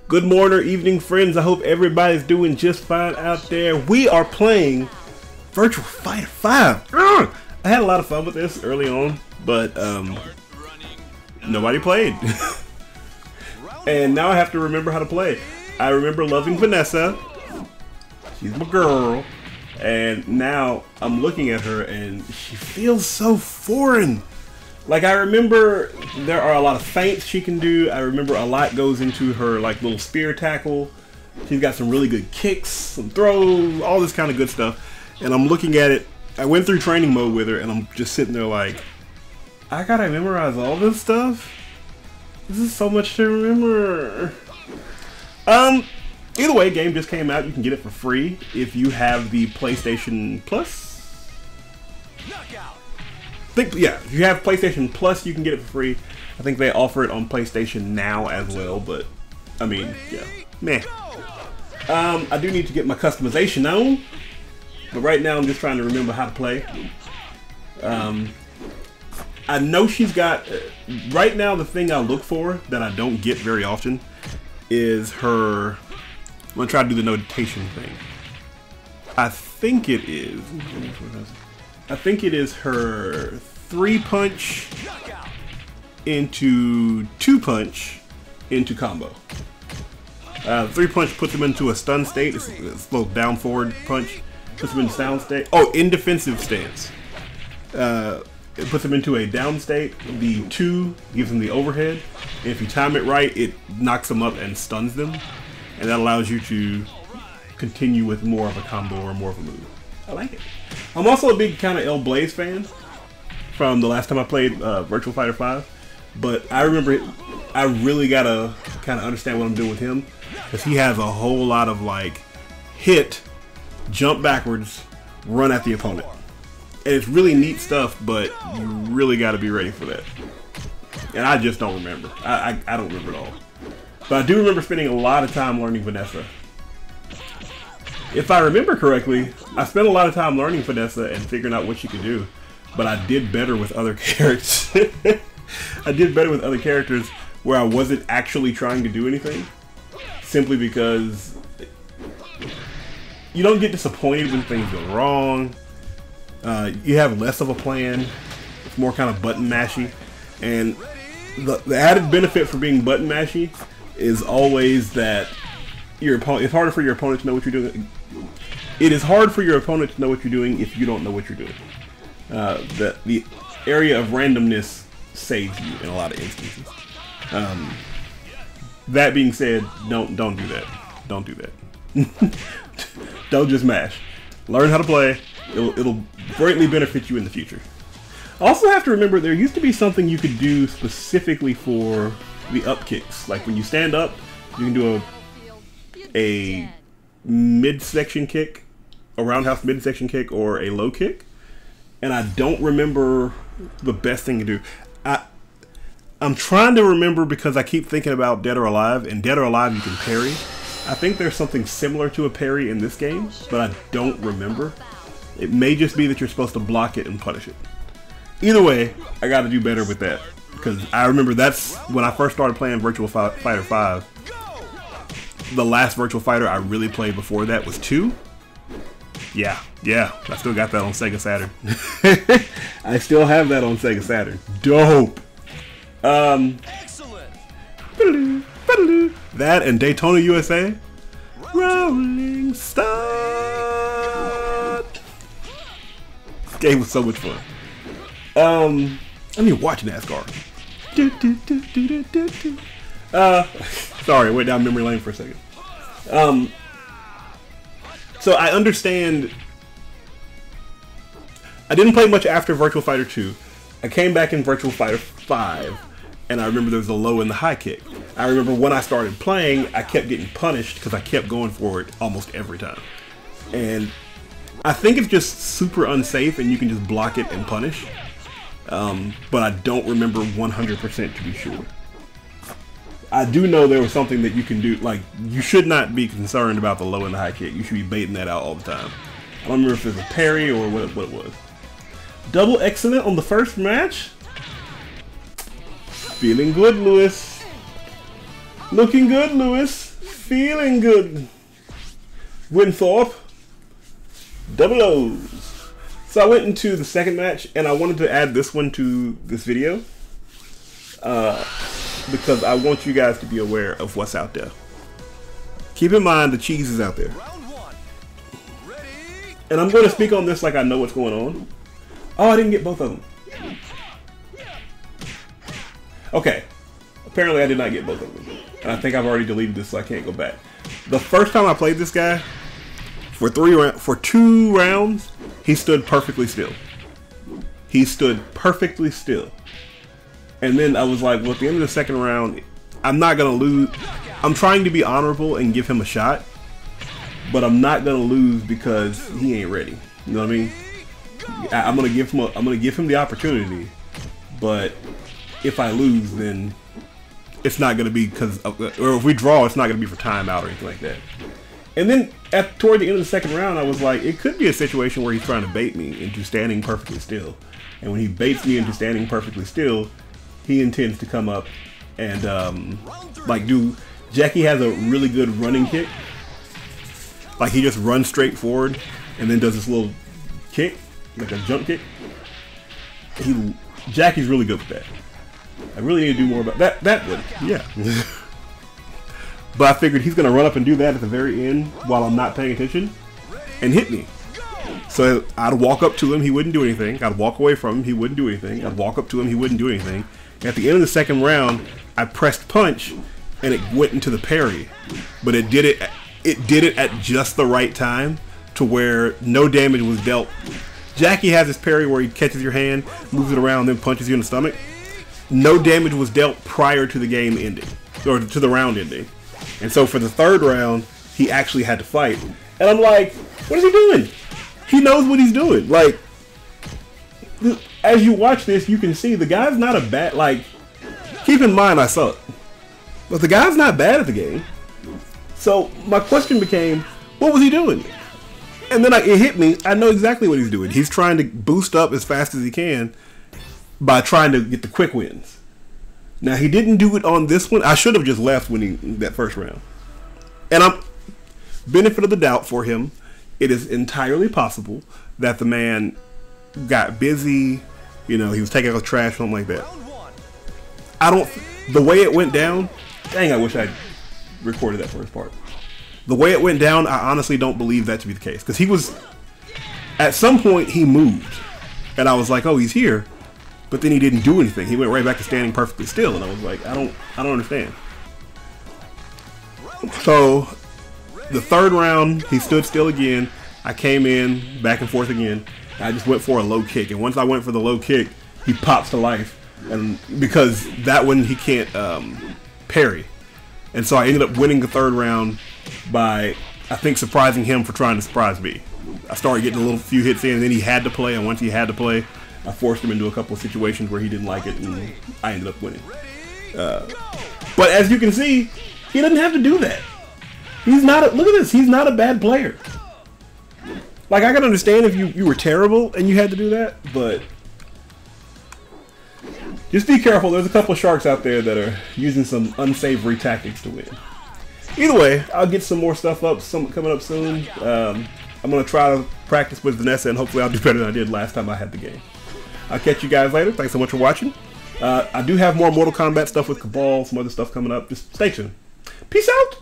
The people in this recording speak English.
Good morning or evening, friends. I hope everybody's doing just fine out there. We are playing Virtua Fighter 5. I had a lot of fun with this early on, but nobody played. And now I have to remember how to play. I remember loving Vanessa. She's my girl. And now I'm looking at her and she feels so foreign. Like, I remember there are a lot of feints she can do. I remember a lot goes into her like little spear tackle. She's got some really good kicks, some throws, all this kind of good stuff. And I'm looking at it. I went through training mode with her and I'm just sitting there like, I gotta memorize all this stuff? This is so much to remember. Either way, game just came out. You can get it for free if you have the PlayStation Plus. Yeah, if you have PlayStation Plus, you can get it for free. I think they offer it on PlayStation Now as well, but I mean, yeah, meh. I do need to get my customization on, but right now I'm just trying to remember how to play. I know she's got, right now the thing I look for that I don't get very often is her, I'm going to try to do the notation thing. I think it is her 3-punch into 2-punch into combo. 3-punch puts him into a stun state. It's a little down forward punch. Puts him in sound state. Oh, in defensive stance. It puts him into a down state. The 2 gives him the overhead. And if you time it right, it knocks them up and stuns them. And that allows you to continue with more of a combo or more of a move. I like it. I'm also a big kind of El Blaze fan from the last time I played Virtua Fighter 5. But I remember I really gotta kind of understand what I'm doing with him, because he has a whole lot of like hit, jump backwards, run at the opponent. And it's really neat stuff, but you really got to be ready for that. And I just don't remember. I don't remember at all. But I do remember spending a lot of time learning Vanessa. If I remember correctly, I spent a lot of time learning Vanessa and figuring out what she could do. But I did better with other characters. I did better with other characters where I wasn't actually trying to do anything. Simply because you don't get disappointed when things go wrong. You have less of a plan. It's more kind of button mashy. And the added benefit for being button mashy is always that your opponent, it's harder for your opponent to know what you're doing. It is hard for your opponent to know what you're doing if you don't know what you're doing. The area of randomness saves you in a lot of instances. That being said, don't do that. Don't do that. Don't just mash. Learn how to play. It'll greatly benefit you in the future. Also have to remember there used to be something you could do specifically for the up kicks. Like when you stand up, you can do a midsection kick, a roundhouse midsection kick, or a low kick. And I don't remember the best thing to do. I'm trying to remember because I keep thinking about Dead or Alive, and Dead or Alive you can parry. I think there's something similar to a parry in this game, but I don't remember. It may just be that you're supposed to block it and punish it. Either way, I got to do better with that, because I remember that's when I first started playing Virtua Fighter 5. The last Virtua Fighter I really played before that was 2. Yeah, I still got that on Sega Saturn. I still have that on Sega Saturn. Dope. That and Daytona USA. Rolling Stone. This game was so much fun. I need to watch NASCAR. Sorry, I went down memory lane for a second. So I understand. I didn't play much after Virtua Fighter 2. I came back in Virtua Fighter 5, and I remember there was a low and the high kick. I remember when I started playing, I kept getting punished because I kept going for it almost every time. And I think it's just super unsafe, and you can just block it and punish. But I don't remember 100% to be sure. I do know there was something that you can do, like, you should not be concerned about the low and the high kick. You should be baiting that out all the time. I don't remember if it was a parry or what it was. Double excellent on the first match? Feeling good, Lewis. Looking good, Lewis. feeling good. Winthorpe. Double O's. So I went into the second match, and I wanted to add this one to this video. Because I want you guys to be aware of what's out there. Keep in mind the cheese is out there. And I'm going to speak on this like I know what's going on. Oh, I didn't get both of them. Okay. Apparently I did not get both of them. And I think I've already deleted this, so I can't go back. The first time I played this guy, for 2 rounds, he stood perfectly still. He stood perfectly still. And then I was like, well, at the end of the second round, I'm not going to lose. I'm trying to be honorable and give him a shot. But I'm not going to lose because he ain't ready. You know what I mean? I'm going to give him the opportunity. But if I lose, then it's not going to be because, or if we draw, it's not going to be for timeout or anything like that. And then toward the end of the second round, I was like, it could be a situation where he's trying to bait me into standing perfectly still. And when he baits me into standing perfectly still, he intends to come up and like do. Jackie has a really good running kick. Like he just runs straight forward and then does this little kick, like a jump kick. Jackie's really good with that. I really need to do more about that. That one, yeah. But I figured he's gonna run up and do that at the very end while I'm not paying attention and hit me. So I'd walk up to him, he wouldn't do anything. I'd walk away from him, he wouldn't do anything. I'd walk up to him, he wouldn't do anything. At the end of the second round, I pressed punch and it went into the parry, but it did it at just the right time to where no damage was dealt. Jackie has this parry where he catches your hand, moves it around, then punches you in the stomach. No damage was dealt prior to the game ending, or to the round ending. And so for the third round, he actually had to fight. And I'm like, what is he doing? He knows what he's doing. Like, as you watch this, you can see the guy's not a bad, like, keep in mind I suck. But the guy's not bad at the game. So my question became, what was he doing? And then it hit me. I know exactly what he's doing. He's trying to boost up as fast as he can by trying to get the quick wins. Now he didn't do it on this one. I should have just left when that first round. And I'm benefit of the doubt for him. It is entirely possible that the man got busy. You know, he was taking out the trash, something like that. The way it went down. Dang, I wish I recorded that first part. The way it went down, I honestly don't believe that to be the case. Because he was, at some point, he moved. And I was like, oh, he's here. But then he didn't do anything. He went right back to standing perfectly still. And I was like, I don't understand. So, the third round, he stood still again. I came in, back and forth again. And I just went for a low kick. And once I went for the low kick, he pops to life. And because that one, he can't parry. And so I ended up winning the third round by, I think, surprising him for trying to surprise me. I started getting a few hits in, and then he had to play, and once he had to play, I forced him into a couple of situations where he didn't like it, and I ended up winning. But as you can see, he doesn't have to do that. He's not look at this, he's not a bad player. Like, I can understand if you were terrible and you had to do that, but just be careful. There's a couple of sharks out there that are using some unsavory tactics to win. Either way, I'll get some more stuff up, coming up soon. I'm going to try to practice with Vanessa, and hopefully I'll do better than I did last time I had the game. I'll catch you guys later. Thanks so much for watching. I do have more Mortal Kombat stuff with Cabal, some other stuff coming up. Just stay tuned. Peace out.